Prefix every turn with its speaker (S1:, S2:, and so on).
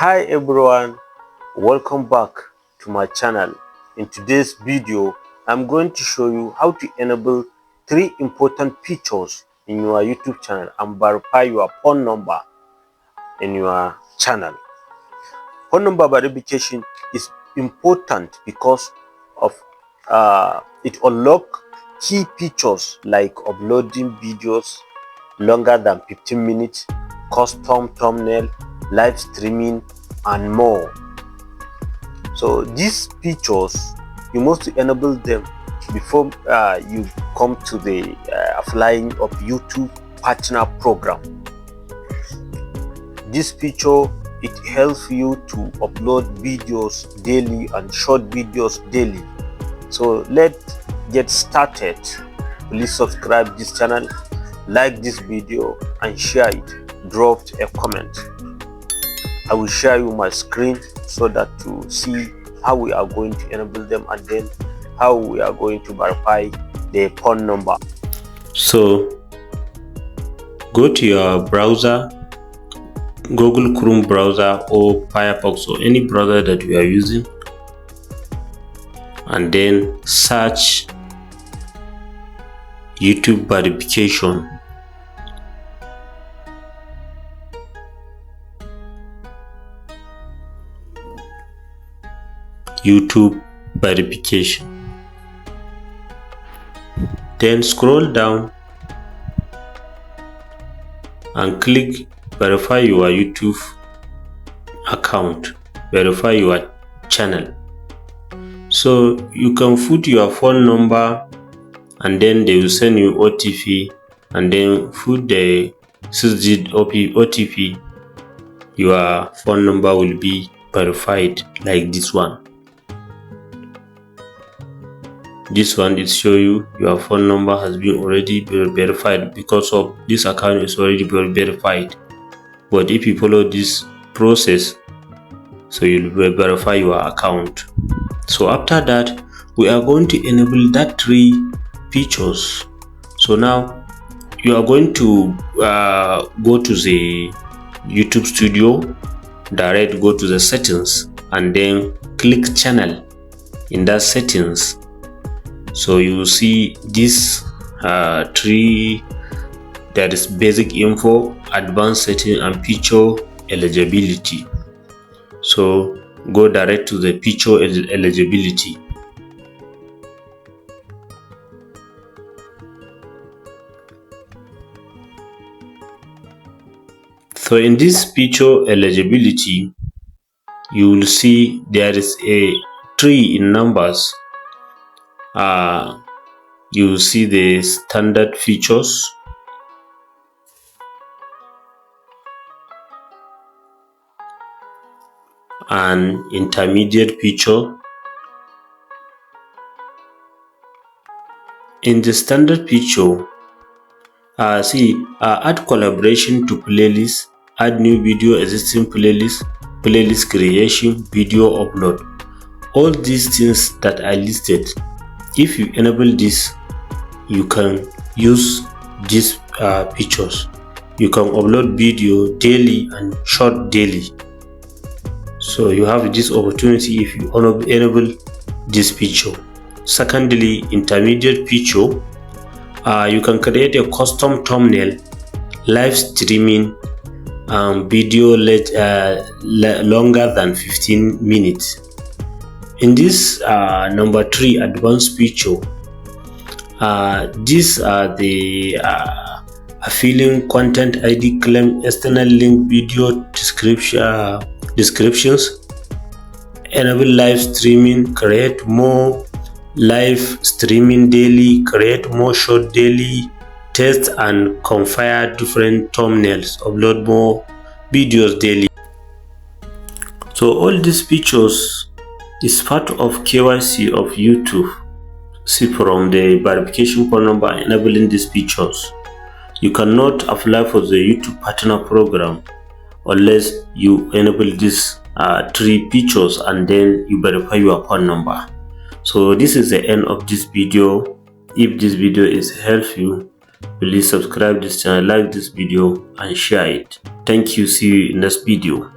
S1: Hi everyone, welcome back to my channel. In today's video I'm going to show you how to enable 3 important features in your YouTube channel and verify your phone number in your channel. Phone number verification is important because of it unlock key features like uploading videos longer than 15 minutes, custom thumbnail, live streaming and more. So these features you must enable them before you come to the applying of YouTube partner program. This feature, it helps you to upload videos daily and short videos daily. So let's get started. Please subscribe this channel, like this video and share it. Drop a comment. I will share you my screen so that to see how we are going to enable them and then how we are going to verify the phone number.
S2: So go to your browser, Google Chrome browser or Firefox or any browser that you are using, and then search YouTube verification. YouTube verification. Then scroll down and click verify your YouTube account, verify your channel. So you can put your phone number and then they will send you OTP, and then put the 6-digit OTP. Your phone number will be verified like this one. This one is show you your phone number has been already verified because of this account is already verified. But if you follow this process, so you'll verify your account. So after that, we are going to enable that 3 features. So now you are going to go to the YouTube Studio, direct go to the settings and then click channel in that settings. So you see this 3, that is basic info, advanced setting and feature eligibility. So go direct to the feature eligibility. So in this feature eligibility, you will see there is a 3 in numbers. You see the standard features, and intermediate feature. In the standard feature, add collaboration to playlist, add new video, existing playlist creation, video upload. All these things that I listed, if you enable this, you can use these features. You can upload video daily and short daily. So you have this opportunity if you enable this feature. Secondly, intermediate feature, you can create a custom thumbnail, live streaming, video longer than 15 minutes. In this number 3 advanced feature, these are the affiliate content ID claim, external link, video descriptions, enable live streaming, create more live streaming daily, create more short daily, test and configure different thumbnails, upload more videos daily. So all these features is part of KYC of YouTube. See from the verification phone number enabling these features. You cannot apply for the YouTube partner program unless you enable these 3 features and then you verify your phone number. So this is the end of this video. If this video is helpful, please subscribe this channel, like this video and share it. Thank you. See you in this video.